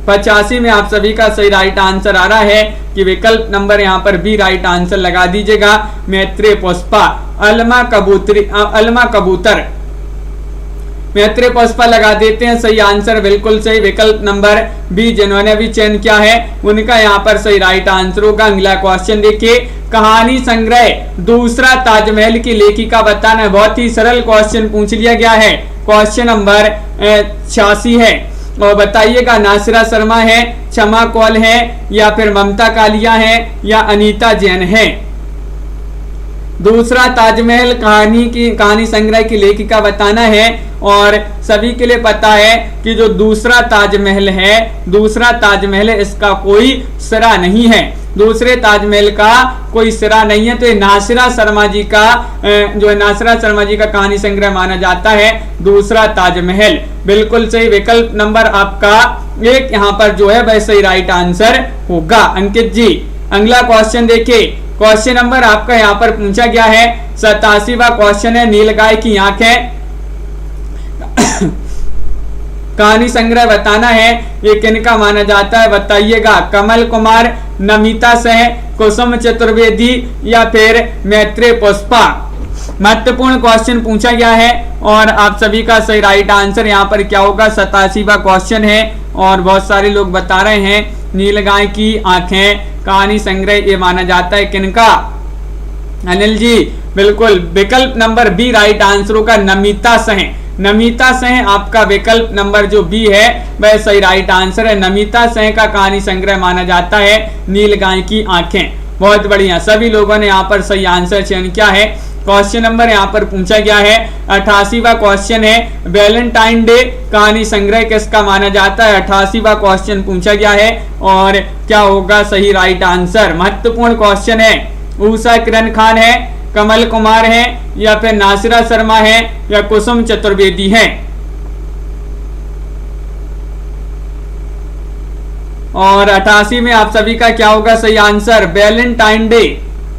Speaker 1: 85 में आप सभी का सही राइट आंसर आ रहा है कि विकल्प नंबर यहाँ पर बी राइट आंसर लगा दीजिएगा, मैत्रेय पुष्पा। अलमा कबूतर, मैत्रेय पुष्पा लगा देते हैं, सही आंसर बिल्कुल सही। विकल्प नंबर बी जिन्होंने भी चयन किया है उनका यहाँ पर सही राइट आंसर होगा। अगला क्वेश्चन देखिए, कहानी संग्रह दूसरा ताजमहल की लेखिका बताना है। बहुत ही सरल क्वेश्चन पूछ लिया गया है। क्वेश्चन नंबर 86 है और बताइएगा, नासिरा शर्मा है, क्षमा कौल है या फिर ममता कालिया है या अनीता जैन है। दूसरा ताजमहल कहानी संग्रह की लेखिका बताना है और सभी के लिए पता है कि जो दूसरा ताजमहल है इसका कोई सिरा नहीं है, दूसरे ताजमहल का कोई सिरा नहीं है। तो ये नासिरा शर्मा जी का कहानी संग्रह माना जाता है, दूसरा ताजमहल, बिल्कुल सही। विकल्प नंबर आपका 1 यहाँ पर जो है वह सही राइट आंसर होगा। अंकित जी अगला क्वेश्चन देखिए, क्वेश्चन नंबर आपका यहाँ पर पूछा गया है। 87वां क्वेश्चन है, नीलगाय की आंखें कहानी संग्रह बताना है, ये किनका माना जाता है बताइएगा। कमल कुमार, नमिता सेन, कुसुम चतुर्वेदी या फिर मैत्रेय पुष्पा। महत्वपूर्ण क्वेश्चन पूछा गया है और आप सभी का सही राइट आंसर यहाँ पर क्या होगा। 87वां क्वेश्चन है और बहुत सारे लोग बता रहे हैं नीलगाय की आंखें कहानी संग्रह ये माना जाता है किनका। अनिल जी बिल्कुल, विकल्प नंबर बी राइट आंसर होगा, नमिता सेन। नमिता सेन आपका विकल्प नंबर जो बी है वह सही राइट आंसर है। नमिता सेन का कहानी संग्रह माना जाता है नीलगाय की आंखें। बहुत बढ़िया, सभी लोगों ने यहाँ पर सही आंसर चयन किया है। क्वेश्चन नंबर यहाँ पर पूछा गया है 88वां क्वेश्चन है, वैलेंटाइन डे कहानी संग्रह किसका माना जाता है? 88वां क्वेश्चन पूछा गया है और क्या होगा सही राइट आंसर? महत्वपूर्ण क्वेश्चन है। उषा किरण खान है, कमल कुमार है, या फिर नासिरा शर्मा है, या कुसुम चतुर्वेदी है? और 88 में आप सभी का क्या होगा सही आंसर? Valentine day.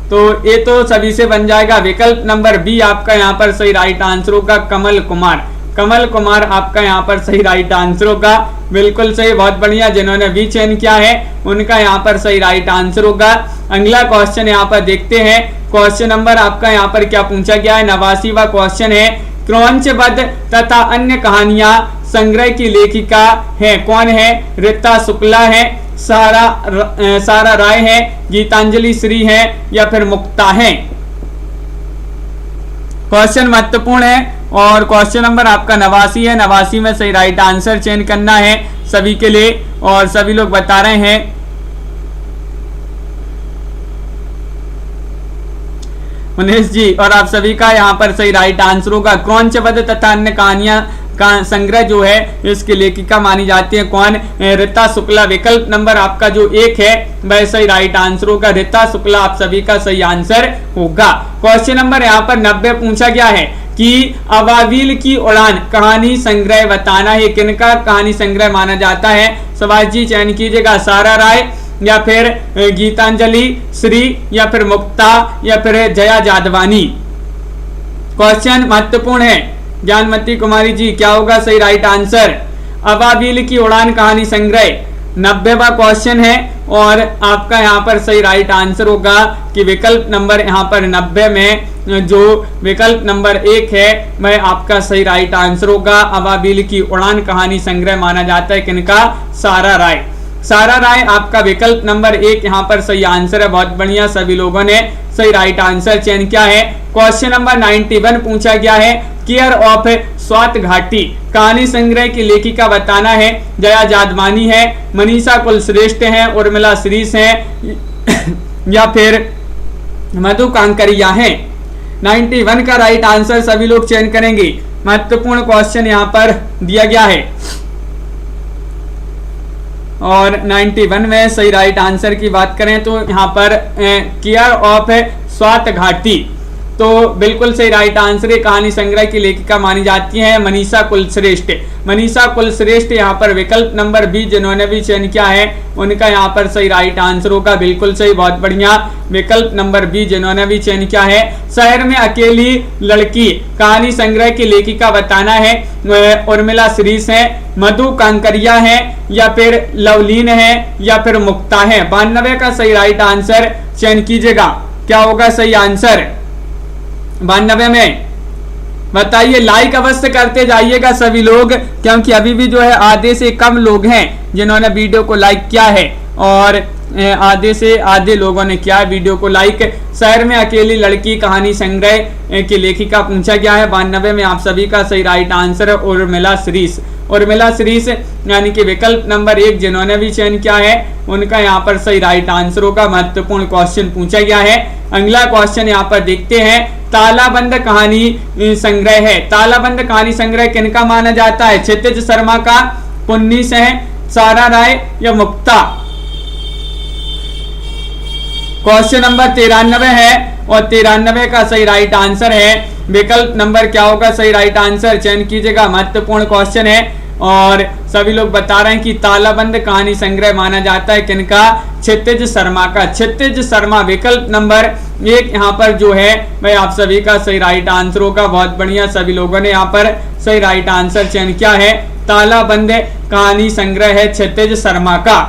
Speaker 1: तो ये तो सभी से बन जाएगा। विकल्प नंबर बी आपका यहाँ पर सही राइट आंसर होगा, कमल कुमार। कमल कुमार आपका यहाँ पर सही राइट आंसर होगा, बिल्कुल सही, बहुत बढ़िया। जिन्होंने बी चयन किया है उनका यहाँ पर सही राइट आंसर होगा। अगला क्वेश्चन यहाँ पर देखते हैं। क्वेश्चन नंबर आपका यहाँ पर क्या पूछा गया है? 89वां क्वेश्चन है, क्रौंचवध तथा अन्य कहानियां संग्रह की लेखिका है कौन है? रीता शुक्ला है, सारा राय है, गीतांजलि श्री है, या फिर मुक्ता है? क्वेश्चन महत्वपूर्ण है और क्वेश्चन नंबर आपका 89 है। 89 में सही राइट आंसर चयन करना है सभी के लिए और सभी लोग बता रहे हैं। मनीष जी और आप सभी का यहाँ पर सही राइट आंसर होगा, क्रौंचवध तथा अन्य कहानियां का संग्रह जो है इसकी लेखिका मानी जाती है कौन? रीता शुक्ला। विकल्प नंबर आपका जो 1 है वह सही राइट आंसर होगा, रीता शुक्ला आप सभी का सही आंसर होगा। क्वेश्चन नंबर यहाँ पर 90 पूछा गया है कि अबाबिल की उड़ान कहानी संग्रह बताना है, किनका कहानी संग्रह माना जाता है? सुभाष जी चयन कीजिएगा, सारा राय, या फिर गीतांजलि श्री, या फिर मुक्ता, या फिर जया जादवानी? क्वेश्चन महत्वपूर्ण है। ज्ञानमती कुमारी जी क्या होगा सही राइट आंसर? अबाबिल की उड़ान कहानी संग्रह 90वां क्वेश्चन है और आपका यहाँ पर सही राइट आंसर होगा कि विकल्प नंबर यहाँ पर 90 में जो विकल्प नंबर 1 है वह आपका सही राइट आंसर होगा। अबाबिल की उड़ान कहानी संग्रह माना जाता है किनका? सारा राय। सारा राय आपका विकल्प नंबर 1 यहाँ पर सही आंसर है, बहुत बढ़िया, सभी लोगों ने सही राइट आंसर चयन किया है। क्वेश्चन नंबर 91 पूछा गया है, केयर ऑफ स्वात घाटी कहानी संग्रह की लेखिका बताना है। जया जादवानी है, मनीषा कुलश्रेष्ठ है, उर्मिला श्रीस है, या फिर मधु कांकरिया है? 91 का राइट आंसर सभी लोग चयन करेंगे। महत्वपूर्ण क्वेश्चन यहाँ पर दिया गया है और 91 में सही राइट आंसर की बात करें तो यहाँ पर केयर ऑफ स्वात घाटी तो बिल्कुल सही राइट आंसर है। कहानी संग्रह की लेखिका मानी जाती है मनीषा कुलश्रेष्ठ। मनीषा कुलश्रेष्ठ यहाँ पर विकल्प नंबर बी जिन्होंने भी चयन किया है उनका यहाँ पर सही राइट आंसर होगा, बिल्कुल सही, बहुत बढ़िया। विकल्प नंबर बी जिन्होंने भी चयन किया है। शहर में अकेली लड़की कहानी संग्रह की लेखिका बताना है, उर्मिला श्रीस है, मधु कांकरिया है, या फिर लवलीन है, या फिर मुक्ता है? 92 का सही राइट आंसर चयन कीजिएगा, क्या होगा सही आंसर 92 में? बताइए, लाइक अवश्य करते जाइएगा सभी लोग, क्योंकि अभी भी जो है आधे से कम लोग हैं जिन्होंने वीडियो को लाइक किया है और आधे से आधे लोगों ने किया वीडियो को लाइक। शहर में अकेली लड़की कहानी संग्रह की लेखिका पूछा गया है। 92 में आप सभी का सही राइट आंसर है उर्मिला श्रीस। उर्मिला श्रीस यानी कि विकल्प नंबर 1 जिन्होंने भी चयन किया है उनका यहाँ पर सही राइट आंसर होगा। महत्वपूर्ण क्वेश्चन पूछा गया है। अगला क्वेश्चन यहाँ पर देखते हैं। तालाबंद कहानी संग्रह है, तालाबंद कहानी संग्रह किनका माना जाता है? क्षितिज शर्मा का, पुन्नी से, सारा राय, या मुक्ता? क्वेश्चन नंबर 93 है और 93 का सही राइट आंसर है विकल्प नंबर क्या होगा सही राइट आंसर? चयन कीजिएगा, महत्वपूर्ण क्वेश्चन है और सभी लोग बता रहे हैं कि तालाबंद कहानी संग्रह माना जाता है किनका? क्षितिज शर्मा का। क्षितिज शर्मा विकल्प नंबर 1 यहाँ पर जो है वह आप सभी का सही राइट आंसर होगा। बहुत बढ़िया, सभी लोगों ने यहाँ पर सही राइट आंसर चयन किया है। तालाबंद कहानी संग्रह है क्षितिज शर्मा का।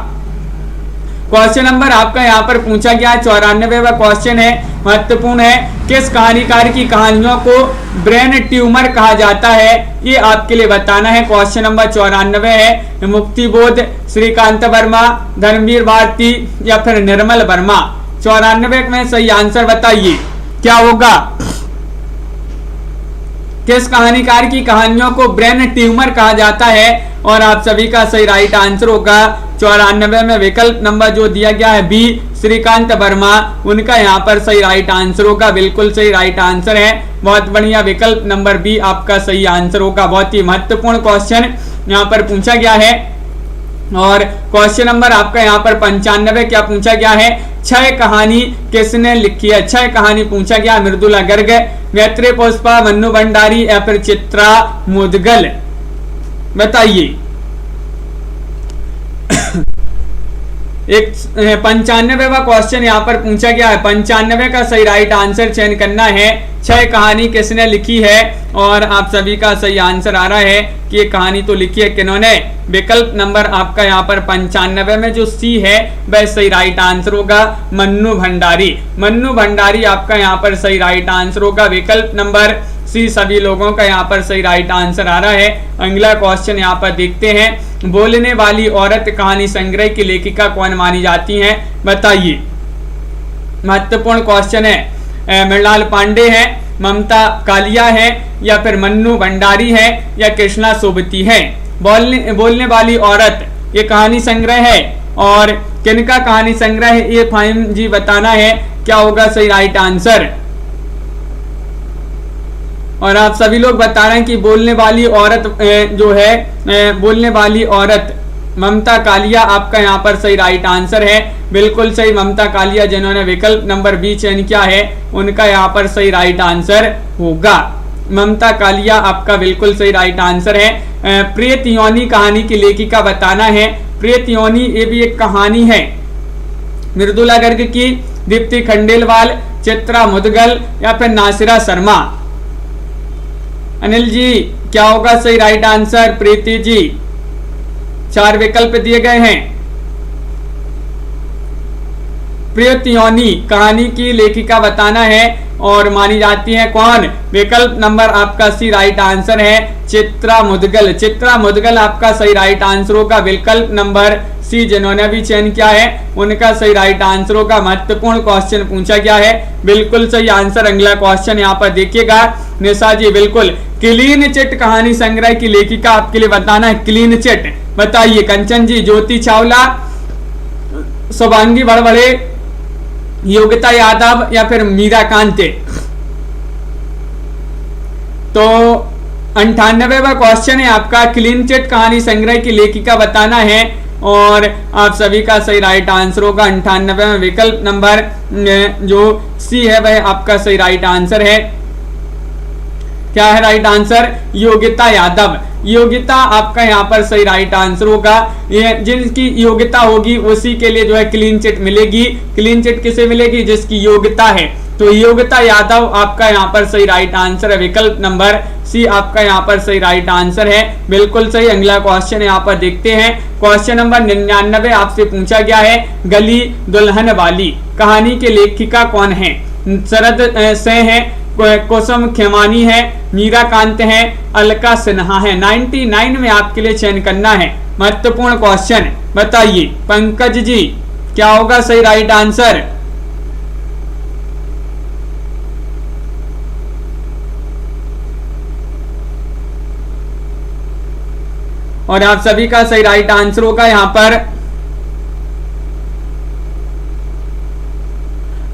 Speaker 1: क्वेश्चन नंबर आपका यहाँ पर पूछा गया है 94वां क्वेश्चन है, महत्वपूर्ण है। किस कहानीकार की कहानियों को ब्रेन ट्यूमर कहा जाता है? ये आपके लिए बताना है। क्वेश्चन नंबर 94 है। मुक्तिबोध, श्रीकांत वर्मा, धर्मवीर भारती, या फिर निर्मल वर्मा? 94 में सही आंसर बताइए क्या होगा? किस कहानीकार की कहानियों को ब्रेन ट्यूमर कहा जाता है? और आप सभी का सही राइट आंसर होगा 94 में विकल्प नंबर जो दिया गया है बी, श्रीकांत वर्मा, उनका यहाँ पर सही राइट आंसर होगा। बिल्कुल सही राइट आंसर है, बहुत बढ़िया, विकल्प नंबर बी आपका सही आंसर होगा। बहुत ही महत्वपूर्ण क्वेश्चन यहाँ पर पूछा गया है। और क्वेश्चन नंबर आपका यहाँ पर 95 क्या पूछा गया है? क्षय कहानी किसने लिखी है? क्षय कहानी पूछा गया, मृदुला गर्ग, गायत्री पुष्पा, मन्नू भंडारी या फिर चित्रा मुदगल, बताइए। एक 95वां क्वेश्चन यहाँ पर पूछा गया है। 95 का सही राइट आंसर चयन करना है। क्षय कहानी किसने लिखी है? और आप सभी का सही आंसर आ रहा है कि ये कहानी तो लिखी है किन्होंने? विकल्प नंबर आपका यहाँ पर 95 में जो सी है वह सही राइट आंसर होगा, मन्नू भंडारी। मन्नू भंडारी आपका यहाँ पर सही राइट आंसर होगा। विकल्प नंबर सी सभी लोगों का यहाँ पर सही राइट आंसर आ रहा है। अगला क्वेश्चन यहाँ पर देखते हैं। बोलने वाली औरत कहानी संग्रह की लेखिका कौन मानी जाती है? बताइए। महत्वपूर्ण क्वेश्चन है। मृणाल पांडे है, ममता कालिया है या फिर मन्नू भंडारी है या कृष्णा सोबती है? बोलने वाली औरत ये कहानी संग्रह है और किनका कहानी संग्रह है ये फाइम जी बताना है। क्या होगा सही राइट आंसर? और आप सभी लोग बता रहे हैं कि बोलने वाली औरत जो है बोलने वाली औरत ममता कालिया आपका यहाँ पर सही राइट आंसर है। बिल्कुल सही, ममता कालिया जिन्होंने विकल्प नंबर बी चयन किया है उनका यहाँ पर सही राइट आंसर होगा। ममता कालिया आपका बिल्कुल सही राइट आंसर है। प्रेत योनि कहानी की लेखिका बताना है। प्रेत योनि ये भी एक कहानी है, मृदुला गर्ग की, दीप्ति खंडेलवाल, चित्रा मुदगल या फिर नासिरा शर्मा? अनिल जी क्या होगा सही राइट आंसर? प्रीति जी, 4 विकल्प दिए गए हैं। प्रेत योनि कहानी की लेखिका बताना है और मानी जाती है कौन? विकल्प नंबर आपका सी राइट आंसर है, चित्रा मुदगल। चित्रा मुदगल आपका सही राइट आंसर होगा। विकल्प नंबर सी जिन्होंने भी चयन किया है उनका सही राइट आंसर होगा। महत्वपूर्ण क्वेश्चन पूछा गया है, बिल्कुल सही आंसर। अगला क्वेश्चन यहाँ पर देखिएगा। निशा जी बिल्कुल, क्लीन चिट कहानी संग्रह की लेखिका आपके लिए बताना है। क्लीन चिट बताइए। कंचन जी, ज्योति चावला, शुभांगी बड़बड़े, योगिता यादव या फिर मीरा कांते? तो 98वां क्वेश्चन है आपका, क्लीन चिट कहानी संग्रह की लेखिका बताना है और आप सभी का सही राइट आंसर होगा 98 में विकल्प नंबर जो सी है वह आपका सही राइट आंसर है। क्या है राइट आंसर? योगिता यादव। योगिता आपका यहाँ पर सही राइट आंसर होगा। ये जिनकी योग्यता होगी उसी के लिए जो है क्लीन चिट मिलेगी। क्लीन चिट किसे मिलेगी? जिसकी योग्यता है। तो योगिता यादव आपका यहाँ पर सही राइट आंसर है। विकल्प नंबर सी आपका यहाँ पर सही राइट आंसर है। बिल्कुल सही। अगला क्वेश्चन यहाँ पर देखते हैं। क्वेश्चन नंबर 99 आपसे पूछा गया है, गली दुल्हन वाली कहानी के लेखिका कौन है? शरद से है, कुसुम खेमानी है, मीरा कांत है, अलका सिन्हा है? 99 में आपके लिए चयन करना है। महत्वपूर्ण क्वेश्चन, बताइए। पंकज जी क्या होगा सही राइट आंसर? और आप सभी का सही राइट आंसर होगा यहाँ पर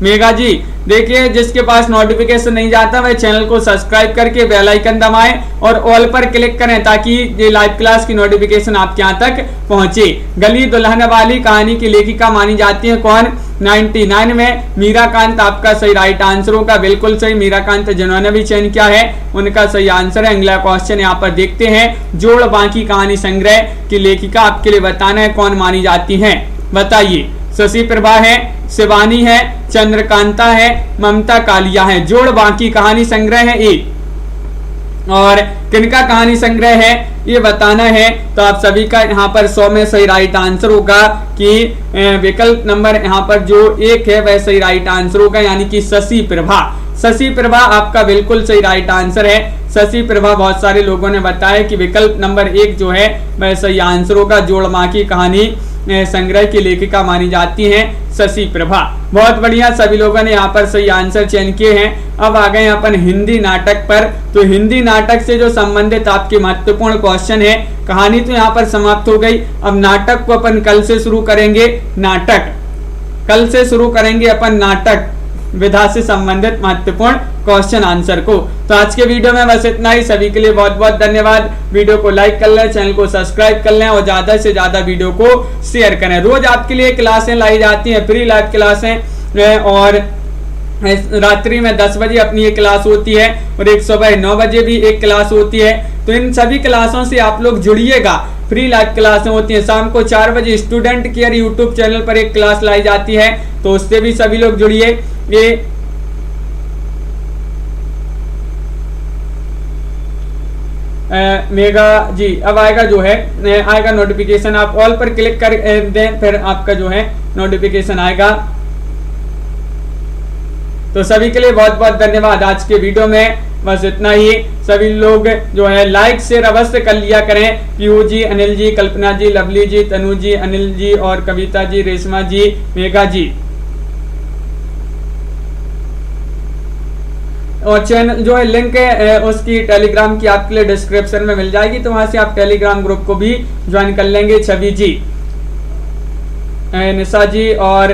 Speaker 1: मेघा जी। देखिए, जिसके पास नोटिफिकेशन नहीं जाता वह चैनल को सब्सक्राइब करके बेल आइकन दबाएं और ऑल पर क्लिक करें ताकि ये लाइव क्लास की नोटिफिकेशन आपके यहाँ तक पहुंचे। गली दुल्हन वाली कहानी की लेखिका मानी जाती है कौन? 99 में मीरा कांत आपका सही राइट आंसर होगा। बिल्कुल सही, मीरा कांत जिन्होंने भी चयन किया है उनका सही आंसर है। अगला क्वेश्चन यहाँ पर देखते हैं। जोड़ बाकी कहानी संग्रह की लेखिका आपके लिए बताना है कौन मानी जाती है? बताइए। शशि प्रभा है, शिवानी है, चंद्रकांता है, ममता कालिया है? जोड़ बाकी कहानी संग्रह है ये, और किनका कहानी संग्रह है ये बताना है। तो आप सभी का यहाँ पर 100 में सही राइट आंसर होगा कि विकल्प नंबर यहाँ पर जो 1 है वह सही राइट आंसर होगा, यानी कि शशि प्रभा। शशि प्रभा आपका बिल्कुल सही राइट आंसर है। शशि प्रभा, बहुत सारे लोगों ने बताया कि विकल्प नंबर 1 जो है वह सही आंसर होगा। जोड़ माँ की कहानी संग्रह की लेखिका मानी जाती हैं शशि प्रभा। बहुत बढ़िया, सभी लोगों ने यहाँ पर सही आंसर चयन किए हैं। अब आ गए अपन हिंदी नाटक पर। तो हिंदी नाटक से जो संबंधित आपके महत्वपूर्ण क्वेश्चन है, कहानी तो यहाँ पर समाप्त हो गई। अब नाटक को अपन कल से शुरू करेंगे। नाटक कल से शुरू करेंगे अपन, नाटक विधा से संबंधित महत्वपूर्ण क्वेश्चन आंसर को। तो आज के वीडियो में बस इतना ही। सभी के लिए बहुत बहुत धन्यवाद। वीडियो को लाइक कर लें, चैनल को सब्सक्राइब कर लें और ज्यादा से ज्यादा वीडियो को शेयर करें। रोज आपके लिए क्लासें लाई जाती हैं, फ्री लाइव क्लासें, और रात्रि में 10 बजे अपनी एक क्लास होती है और एक सुबह 9 बजे भी एक क्लास होती है। तो इन सभी क्लासों से आप लोग जुड़िएगा। फ्री लाइव क्लासें होती हैं। शाम को 4 बजे स्टूडेंट केयर यूट्यूब चैनल पर एक क्लास लाई जाती है, तो उससे भी सभी लोग जुड़िए। ये मेगा जी अब आएगा जो है, आएगा नोटिफिकेशन। आप ऑल पर क्लिक कर दें, फिर आपका जो है नोटिफिकेशन आएगा। तो सभी के लिए बहुत बहुत धन्यवाद। आज के वीडियो में बस इतना ही। सभी लोग जो है लाइक शेयर अवश्य कर लिया करें। पीयू जी, अनिल जी, कल्पना जी, लवली जी, तनु जी, अनिल जी और कविता जी, रेशमा जी, मेघा जी। और चैनल जो है लिंक है उसकी टेलीग्राम की आपके लिए डिस्क्रिप्शन में मिल जाएगी, तो वहां से आप टेलीग्राम ग्रुप को भी ज्वाइन कर लेंगे। छवि जी, निशा जी और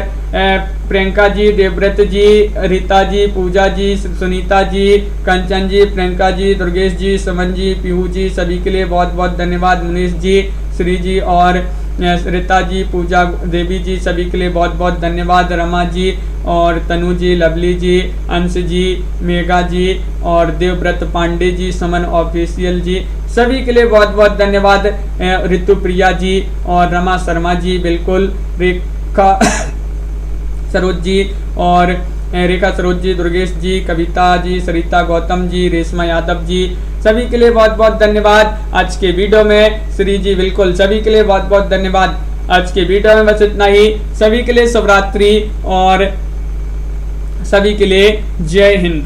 Speaker 1: प्रियंका जी, देवव्रत जी, रीता जी, पूजा जी, सुनीता जी, कंचन जी, प्रियंका जी, दुर्गेश जी, सुमन जी, पीहू जी, सभी के लिए बहुत बहुत धन्यवाद। मुनीष जी, श्री जी और रीता जी, पूजा देवी जी, सभी के लिए बहुत बहुत धन्यवाद। रमा जी और तनु जी, लवली जी, अंश जी, मेघा जी और देवव्रत पांडे जी, समन ऑफिशियल जी, सभी के लिए बहुत बहुत धन्यवाद। ऋतु प्रिया जी और रमा शर्मा जी, बिल्कुल रेखा सरोज जी और रेखा सरोज जी, दुर्गेश जी, कविता जी, सरिता गौतम जी, रेशमा यादव जी, सभी के लिए बहुत बहुत धन्यवाद। आज के वीडियो में श्री जी, बिल्कुल सभी के लिए बहुत बहुत धन्यवाद। आज के वीडियो में बस इतना ही। सभी के लिए शुभ रात्रि और सभी के लिए जय हिंद।